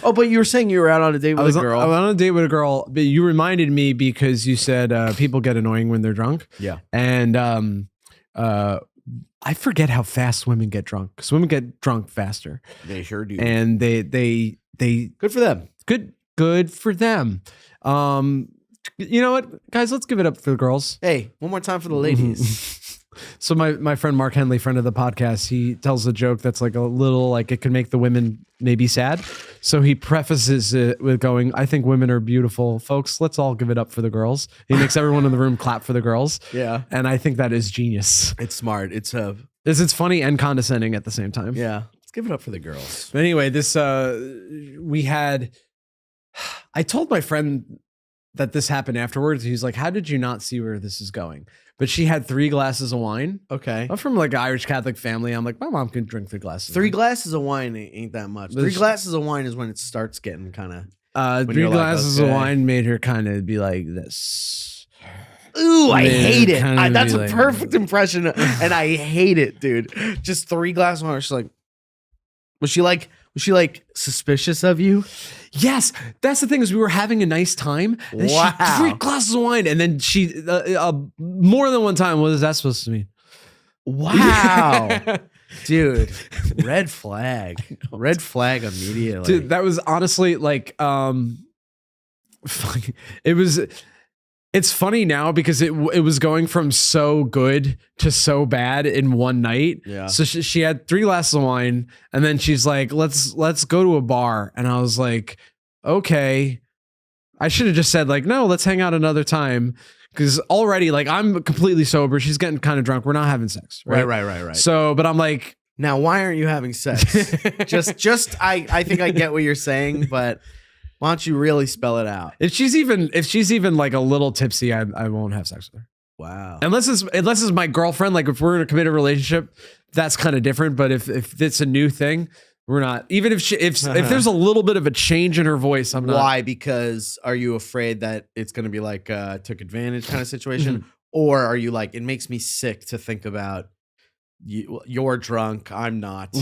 Oh, but you were saying you were out on a date with a girl. I was on a date with a girl, but you reminded me because you said people get annoying when they're drunk. Yeah. And I forget how fast women get drunk because women get drunk faster. They sure do. And they good for them. Good for them. You know what, guys? Let's give it up for the girls. Hey, one more time for the ladies. So my friend Mark Henley, friend of the podcast, he tells a joke that's like a little like it could make the women maybe sad. So he prefaces it with going, "I think women are beautiful, folks. Let's all give it up for the girls." He makes everyone in the room clap for the girls. Yeah, and I think that is genius. It's smart. It's funny and condescending at the same time. Yeah, let's give it up for the girls. But anyway, this I told my friend that this happened afterwards. He's like, "How did you not see where this is going?" But she had 3 glasses of wine. Okay. I'm from like an Irish Catholic family. I'm like, my mom can drink 3 glasses. 3 glasses of wine ain't that much. 3 glasses of wine is when it starts getting kind of. 3 glasses of wine made her kind of be like this. Ooh, I hate it. That's a like, perfect impression, and I hate it, dude. Just 3 glasses of wine. She's like, was she like suspicious of you? Yes, that's the thing is we were having a nice time. And wow. She 3 glasses of wine, and then she more than one time. What is that supposed to mean? Wow, dude, red flag immediately. Dude, that was honestly like it was. It's funny now because it was going from so good to so bad in one night. Yeah. So she had 3 glasses of wine, and then she's like, "Let's go to a bar." And I was like, "Okay." I should have just said like, "No, let's hang out another time." Because already, like, I'm completely sober. She's getting kind of drunk. We're not having sex. Right. So, but I'm like, now why aren't you having sex? I think I get what you're saying, but. Why don't you really spell it out? If she's even like a little tipsy, I won't have sex with her. Wow. Unless it's my girlfriend. Like if we're in a committed relationship, that's kind of different. But if it's a new thing, we're not. Even if there's a little bit of a change in her voice, I'm not. Why? Because are you afraid that it's going to be like took advantage kind of situation, or are you like it makes me sick to think about you're drunk, I'm not.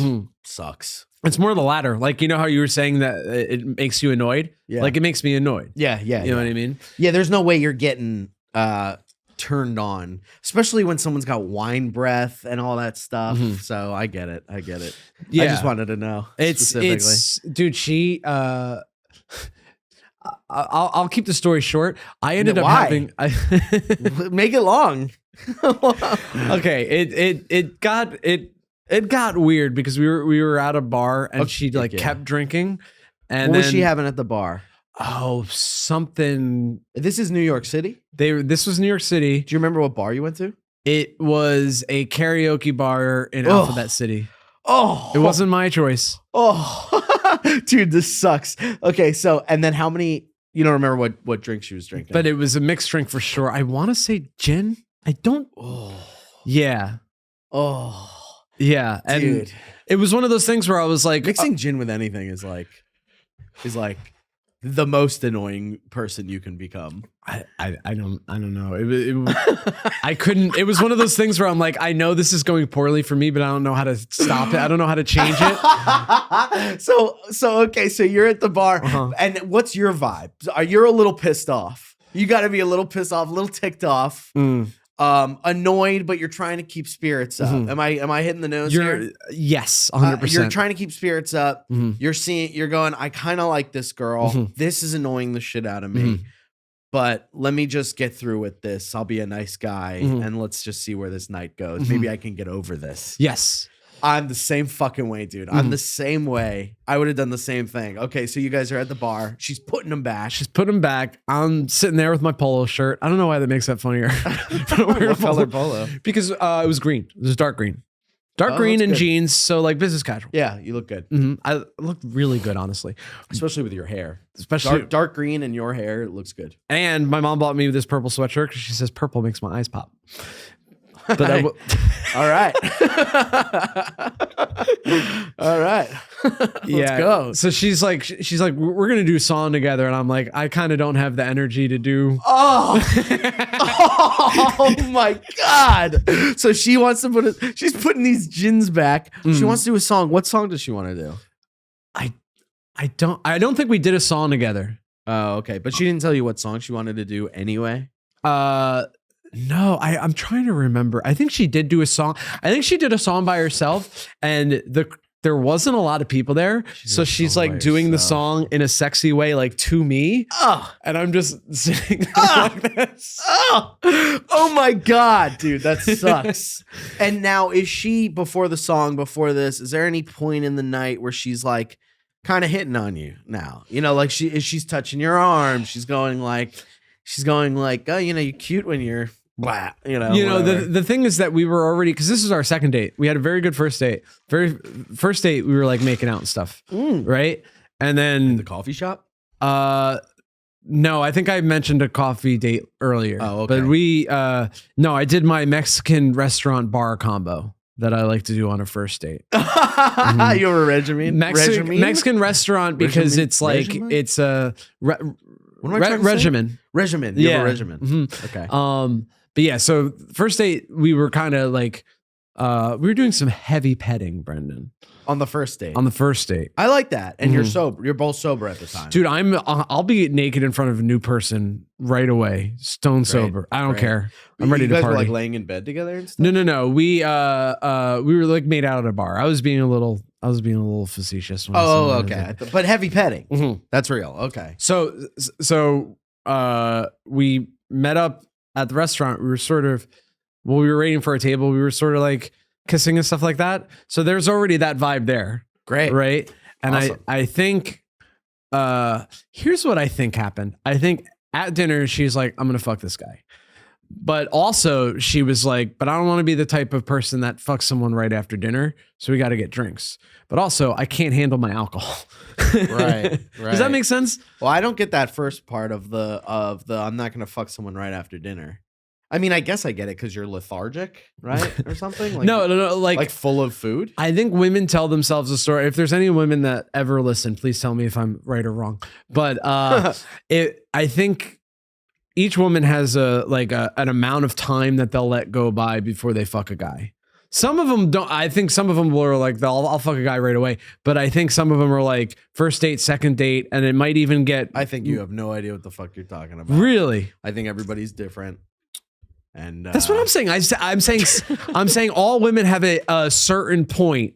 Sucks. It's more the latter. Like, you know how you were saying that it makes you annoyed? Yeah. Like, it makes me annoyed. Yeah. You know what I mean? Yeah, there's no way you're getting turned on, especially when someone's got wine breath and all that stuff. So I get it. Yeah. I just wanted to know It's dude, she... I'll keep the story short. I ended up having... Make it long. Okay, it got weird because we were at a bar and she kept drinking. And what was she having at the bar? Oh, something. This is New York City? This was New York City. Do you remember what bar you went to? It was a karaoke bar in Alphabet City. Oh. It wasn't my choice. Oh. Dude, this sucks. Okay, so and then how many you don't remember what drink she was drinking? But it was a mixed drink for sure. I want to say gin. I don't. Oh. Yeah. Oh. Yeah, and dude. It was one of those things where I was like, mixing gin with anything is like the most annoying person you can become. I don't know. I couldn't. It was one of those things where I'm like, I know this is going poorly for me, but I don't know how to stop it. I don't know how to change it. So you're at the bar, and what's your vibe? You're a little pissed off. You got to be a little pissed off, a little ticked off. Annoyed, but you're trying to keep spirits up. Am I hitting the nose here? Yes, 100%. You're trying to keep spirits up. You're going, I kind of like this girl. This is annoying the shit out of me. But let me just get through with this. I'll be a nice guy and let's just see where this night goes. Maybe I can get over this. Yes. I'm the same fucking way, dude. I'm the same way. I would have done the same thing. Okay, so you guys are at the bar. She's putting them back. I'm sitting there with my polo shirt. I don't know why that makes that funnier. What color polo? Because it was green. It was dark green. Dark green and jeans, so like business casual. Yeah, you look good. I look really good, honestly. Especially with your hair. Especially dark green and your hair, it looks good. And my mom bought me this purple sweatshirt because she says purple makes my eyes pop. But all right. All right. Let's go. So she's like, we're going to do a song together. And I'm like, I kind of don't have the energy to do. Oh my God. So she wants to she's putting these gins back. She wants to do a song. What song does she want to do? I don't think we did a song together. Oh, okay. But she didn't tell you what song she wanted to do anyway? No, I'm trying to remember. I think she did do a song. I think she did a song by herself, and there wasn't a lot of people there. So she's like doing the song in a sexy way, like to me. Oh, and I'm just sitting there like this. Oh my God, dude, that sucks. And now is she, before the song, before this, is there any point in the night where she's like kind of hitting on you now? You know, like she's touching your arm. She's going like, oh, you know, you're cute when you're blah, you know, the thing is that we were already, because this was our second date. We had a very good first date. Very first date, we were like making out and stuff, right? And then the coffee shop. No, I think I mentioned a coffee date earlier. Oh, okay. But no, I did my Mexican restaurant bar combo that I like to do on a first date. You have a regimen? Mexican restaurant because it's like it's a regimen. Regimen. You have a regimen. Mm-hmm. Okay. But yeah, so first date we were kind of like we were doing some heavy petting, Brendan. On the first date. On the first date. I like that. And you're sober. You're both sober at the time. Dude, I'll be naked in front of a new person right away. Stone sober. I don't care. I'm ready to party. You guys were like laying in bed together and stuff? No. We were like made out at a bar. I was being a little facetious. Oh, okay. But heavy petting. Mm-hmm. That's real. Okay. So we met up at the restaurant. We were sort of, while we were waiting for a table, we were sort of like kissing and stuff like that. So there's already that vibe there. Great. Right. And awesome. I think, here's what I think happened. I think at dinner, she's like, I'm going to fuck this guy. But also she was like, but I don't want to be the type of person that fucks someone right after dinner. So we got to get drinks. But also I can't handle my alcohol. Right. Does that make sense? Well, I don't get that first part of the I'm not going to fuck someone right after dinner. I mean, I guess I get it because you're lethargic, right? Or something? Like, no, like full of food? I think women tell themselves a story. If there's any women that ever listen, please tell me if I'm right or wrong. But I think each woman has an amount of time that they'll let go by before they fuck a guy. Some of them don't. I think some of them are like, I'll fuck a guy right away. But I think some of them are like first date, second date, and it might even get. I think you have no idea what the fuck you're talking about. Really? I think everybody's different. And that's what I'm saying. I'm saying all women have a certain point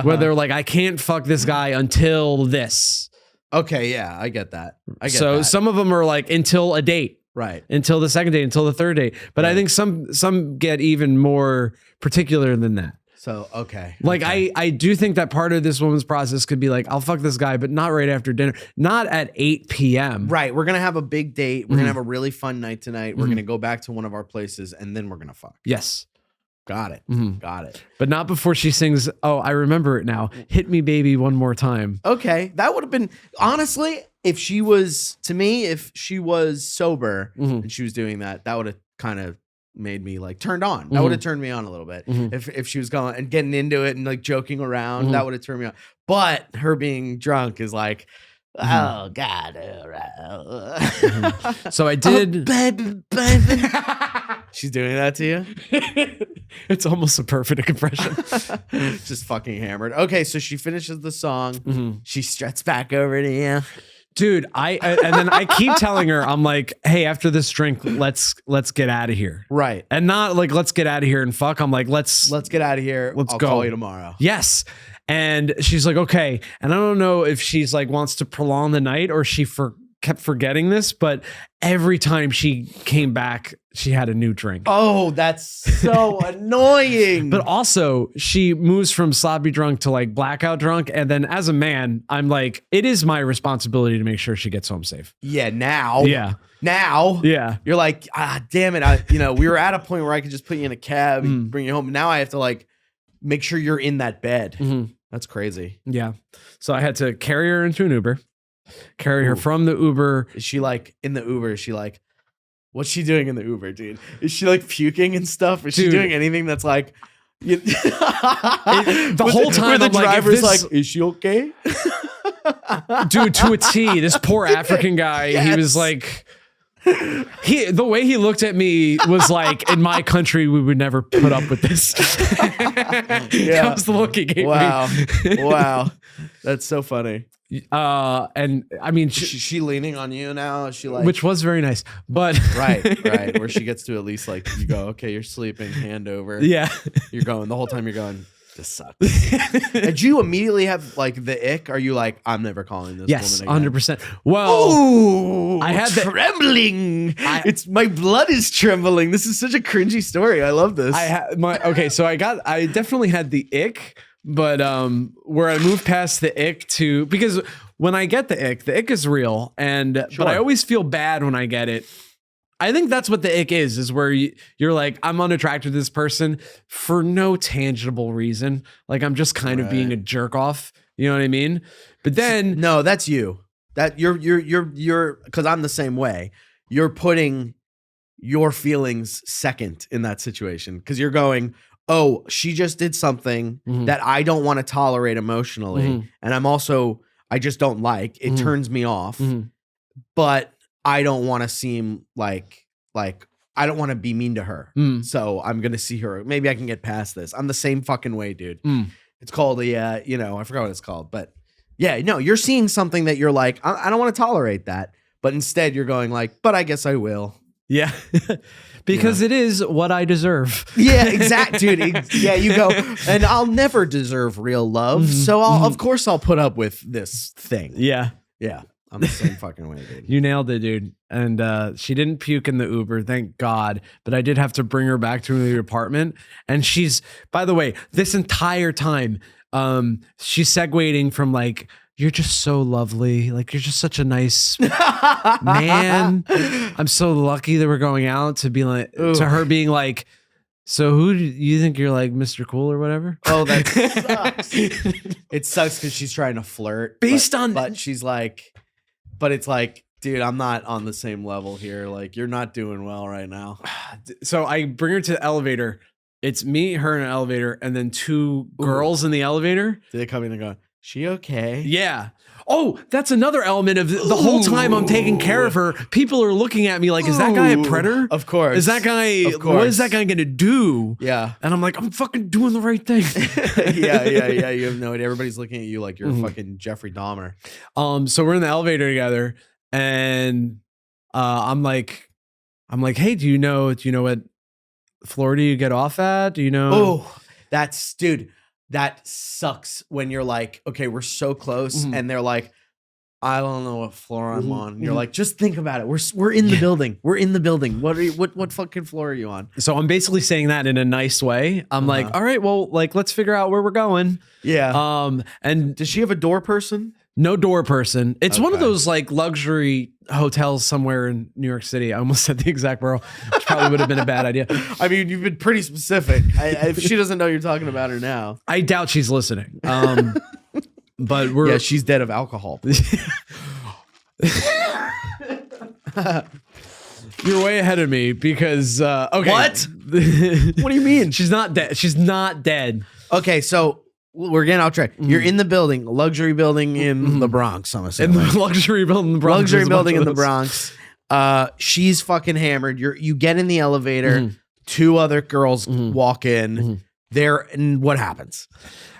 where they're like, I can't fuck this guy until this. Okay, yeah, I get that. So some of them are like until a date, right? Until the second date, until the third date. But right. I think some get even more particular than that. So okay, like I do think that part of this woman's process could be like, I'll fuck this guy, but not right after dinner, not at 8 p.m. Right, we're gonna have a big date. We're gonna have a really fun night tonight. We're gonna go back to one of our places, and then we're gonna fuck. Yes, got it, got it. But not before she sings. Oh, I remember it now. Hit me, baby, one more time. Okay, that would have been honestly, if she was sober and she was doing that, that would have kind of made me like turned on. That would have turned me on a little bit. If she was going and getting into it and like joking around, that would have turned me on. But her being drunk is like, oh God. So I did. Baby. She's doing that to you? It's almost a perfect impression. Just fucking hammered. Okay, so she finishes the song. She struts back over to you. Dude, and then I keep telling her, I'm like, hey, after this drink, let's get out of here. Right. And not like, let's get out of here and fuck. I'm like, let's get out of here. Let's I'll go. Call you tomorrow. Yes. And she's like, okay. And I don't know if she's like wants to prolong the night or she kept forgetting this, but every time she came back, she had a new drink. Oh, that's so annoying. But also she moves from sloppy drunk to like blackout drunk. And then as a man, I'm like, it is my responsibility to make sure she gets home safe. Yeah. Now. Yeah. You're like, damn it. We were at a point where I could just put you in a cab and bring you home. Now I have to like make sure you're in that bed. That's crazy. Yeah. So I had to carry her into an Uber. Carry her from the Uber. Is she like in the Uber? Is she like, what's she doing in the Uber, dude? Is she like puking and stuff? Is she doing anything that's like, the whole time the driver's like, is she okay? Dude, to a T, this poor African guy, yes. He was like, the way he looked at me was like, in my country, we would never put up with this. That was the look he gave me. Wow. That's so funny. And I mean, she leaning on you now? Is she like, which was very nice, but right, where she gets to at least like you go, okay, you're sleeping, hand over. Yeah, you're going the whole time. You're going, this sucks. Did you immediately have like the ick? Are you like, I'm never calling this? Yes, woman again? 100%. Well, ooh, I had trembling. It's my blood is trembling. This is such a cringy story. I love this. So I definitely had the ick. But where I moved past the ick to, because when I get the ick is real, and Sure. but I always feel bad when I get it. I think that's what the ick is where you're like, I'm unattracted to this person for no tangible reason. Like I'm just kind of being a jerk off. You know what I mean? But then no, that's you. That you're because I'm the same way. You're putting your feelings second in that situation because you're going, oh, she just did something that I don't want to tolerate emotionally. And I just don't like. It turns me off. But I don't want to seem like I don't want to be mean to her. So I'm going to see her. Maybe I can get past this. I'm the same fucking way, dude. It's called I forgot what it's called. But yeah, no, you're seeing something that you're like, I don't want to tolerate that. But instead you're going like, but I guess I will. Yeah. Because it is what I deserve. Yeah, exact, dude. Yeah, you go, and I'll never deserve real love. So of course I'll put up with this thing. Yeah. Yeah. I'm the same fucking way, dude. You nailed it, dude. And she didn't puke in the Uber, thank God. But I did have to bring her back to the apartment. And she's, by the way, this entire time, she's segueing from like, you're just so lovely. Like, you're just such a nice man. I'm so lucky that we're going out to be like, to her being like, so who do you think you're like, Mr. Cool or whatever? Oh, that sucks. It sucks because she's trying to flirt. But she's like, but it's like, dude, I'm not on the same level here. Like, you're not doing well right now. So I bring her to the elevator. It's me, her in an elevator, and then two girls in the elevator. Do they come in and go, she okay? Yeah. Oh, that's another element of the whole time I'm taking care of her. People are looking at me like, is that guy a predator? Of course. Is that guy, what is that guy going to do? Yeah. And I'm like, I'm fucking doing the right thing. Yeah. You have no idea. Everybody's looking at you like you're fucking Jeffrey Dahmer. So we're in the elevator together and I'm like, hey, do you know what floor do you get off at? Do you know? Oh, dude. That sucks when you're like, okay, we're so close, and they're like, I don't know what floor I'm on. And you're like, just think about it. We're in the building. We're in the building. What fucking floor are you on? So I'm basically saying that in a nice way. I'm like, all right, well, like let's figure out where we're going. Yeah. And does she have a door person? No door person. It's one of those like luxury hotels somewhere in New York City. I almost said the exact borough, which probably would have been a bad idea. I mean, you've been pretty specific. If she doesn't know you're talking about her now, I doubt she's listening. But she's dead of alcohol. You're way ahead of me because okay. What? What do you mean? She's not dead. She's not dead. Okay, so we're getting off track. You're in the building, luxury building in the Bronx. I'm assuming. In the luxury building in the Bronx. Luxury building in the Bronx. She's fucking hammered. You get in the elevator. Two other girls walk in. And what happens?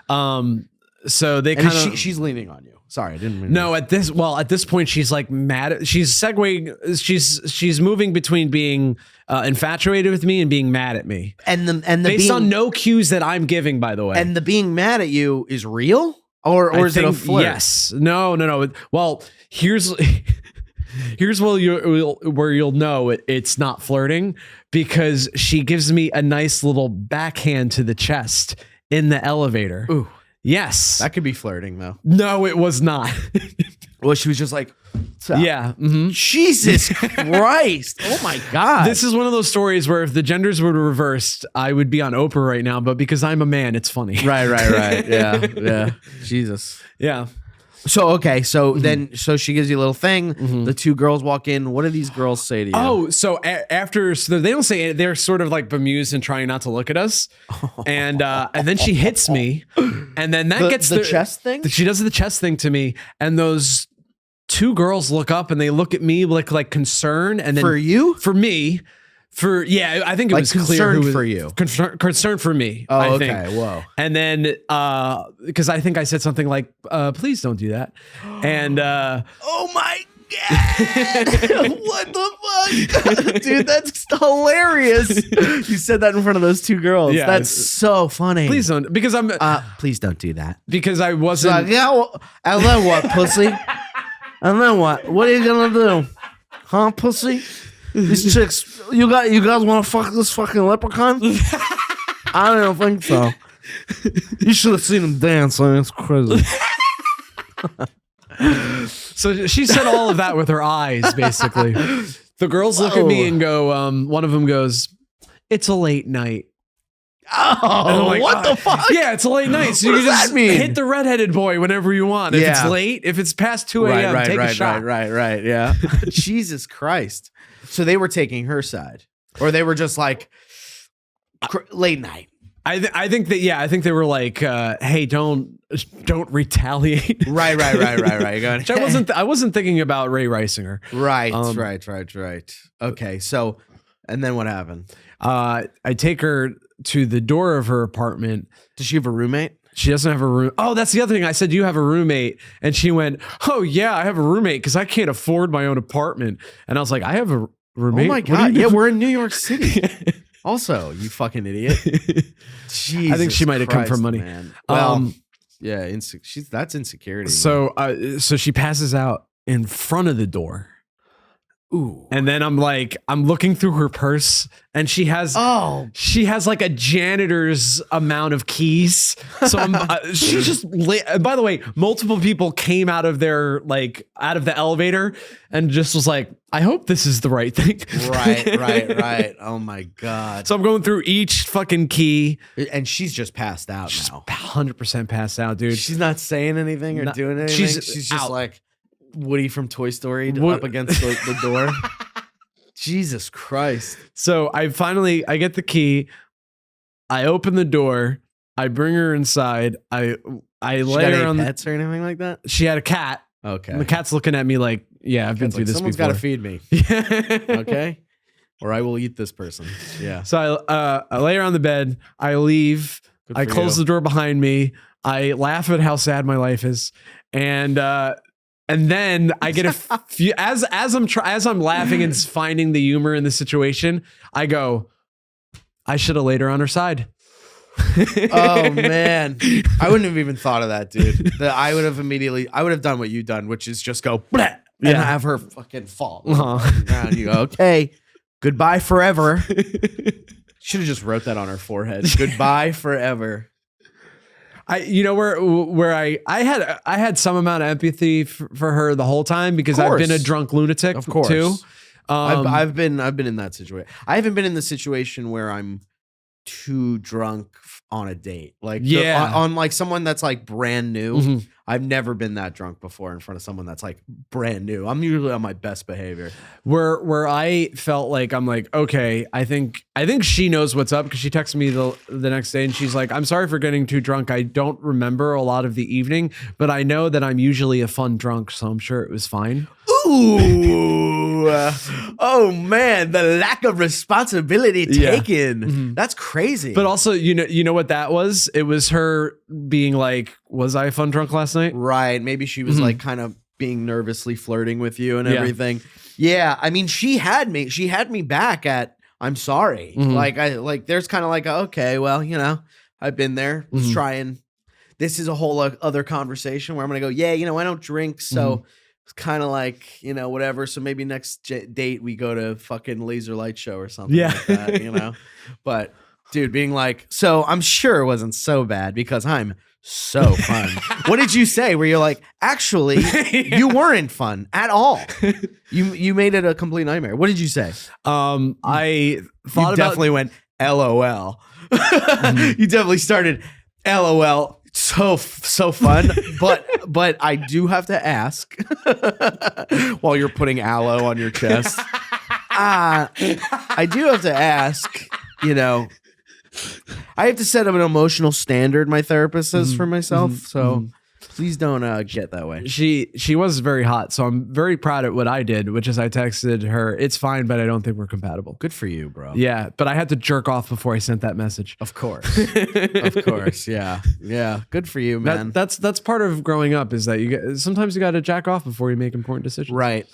So they kind of she's leaning on you. Sorry, I didn't mean no, at this point she's like mad. She's segueing. She's moving between being infatuated with me and being mad at me. And the based on no cues that I'm giving, by the way. And the being mad at you is real, or is it a flirt? Yes. No. Well, here's where you'll know it's not flirting, because she gives me a nice little backhand to the chest in the elevator. Ooh. Yes. That could be flirting, though. No, it was not. Well, she was just like, yeah. Jesus Christ. Oh, my God. This is one of those stories where if the genders were reversed, I would be on Oprah right now. But because I'm a man, it's funny. Right. Yeah. Jesus. Yeah. So, okay. So then she gives you a little thing. The two girls walk in. What do these girls say to you? Oh, so after, so they don't say it. They're sort of like bemused and trying not to look at us. And then she hits me. And then that gets the chest thing. She does the chest thing to me. And those two girls look up and they look at me like concern. And then for you? For me. I think it Like was clear concerned who was for you. Concerned for me. Oh, I okay. think. Whoa. And then because I think I said something like, please don't do that. And Oh my God. What the fuck? Dude, that's hilarious. You said that in front of those two girls. Yeah. That's so funny. please don't, because Please don't do that. because I So, wasn't. yeah, well, and then what, pussy? And then what? What are you gonna do? Huh, pussy? These chicks, you guys want to fuck this fucking leprechaun? I don't think so. You should have seen him dance. I mean, it's crazy. So she said all of that with her eyes, basically. The girls look at me and go, one of them goes, "It's a late night." Oh, And I'm like, what the fuck? Yeah, it's a late night. So What you does can just that mean? hit the redheaded boy whenever you want. If it's Yeah. late, if it's past 2 a.m., take a shot. Right. Yeah. Jesus Christ. So they were taking her side, or they were just like late night. I think they were like, "Hey, don't retaliate." Right. You're going, Which I wasn't thinking about Ray Reisinger. Right. Okay. So, and then what happened? I take her to the door of her apartment. Does she have a roommate? She doesn't have a room. Oh, that's the other thing. I said, "Do you have a roommate?" And she went, "Oh yeah, I have a roommate because I can't afford my own apartment." And I was like, "I have a roommate." Oh my What do you God. do? Yeah, we're in New York City. Also, you fucking idiot. Jesus I think she might have come Christ, from money. Man. Well, Um, yeah, that's insecurity. man. So she passes out in front of the door. Ooh. And then I'm looking through her purse, and she has like a janitor's amount of keys. So she just by the way, multiple people came out of out of the elevator and just was like, "I hope this is the right thing." Right. Oh my God. So I'm going through each fucking key. And she's just passed out now. 100% passed out, dude. She's not saying anything or doing anything. She's just out. like Woody from Toy Story What- up against the door. Jesus Christ. So I get the key. I open the door. I bring her inside. I She lay got her any on. pets or anything like that? She had a cat. Okay. And the cat's looking at me like, "Yeah, I've been Cat's through like, this someone's before." got to feed me. Okay. Or I will eat this person. Yeah. So I lay her on the bed. I leave. Good I for close you. the door behind me. I laugh at how sad my life is, and then I get a few as I'm laughing and finding the humor in the situation. I go, "I should have laid her on her side." Oh man, I wouldn't have even thought of that, dude. I would have done what you've done, which is just go "Bleh," and Yeah. have her fucking fall. Uh-huh. And you go, okay, goodbye forever. Should have just wrote that on her forehead. Goodbye forever. Where I had some amount of empathy for her the whole time because I've been a course. drunk lunatic Of course. too. I've been in that situation. I haven't been in the situation where I'm too drunk on a date. Like on like someone that's like brand new. Mhm. I've never been that drunk before in front of someone that's like brand new. I'm usually on my best behavior. Where I felt like I'm like, okay, I think she knows what's up because she texted me the next day and she's like, "I'm sorry for getting too drunk. I don't remember a lot of the evening, but I know that I'm usually a fun drunk, so I'm sure it was fine." Ooh. Oh man, the lack of responsibility Yeah. taken. Mhm. That's crazy. But also, you know what that was? It was her being like, "Was I a fun drunk last night?" right, maybe she was Mhm. like kind of being nervously flirting with you and Yeah. everything. Yeah, I mean, she had me back at "I'm sorry." Mhm. There's kind of like okay, well, I've been there. Let's Mhm. try and this is a whole other conversation where I'm gonna go, yeah, I don't drink, so it's kind of like whatever. So maybe next date we go to fucking Laser Light Show or something Yeah. like that, But dude, being like, so I'm sure it wasn't so bad because I'm so fun. What did you say? Where you're like, actually, you weren't fun at all. You made it a complete nightmare. What did you say? I thought You about definitely went LOL. You definitely started LOL. So fun, but I do have to ask while you're putting aloe on your chest. I do have to ask. I have to set up an emotional standard. My therapist says for myself. So Please don't get that way. She was very hot, so I'm very proud at what I did, which is I texted her, "It's fine, but I don't think we're compatible." Good for you, bro. Yeah, but I had to jerk off before I sent that message. Of course. Of course. Yeah. Yeah. Good for you, man. That's part of growing up, is that sometimes you got to jack off before you make important decisions. Right.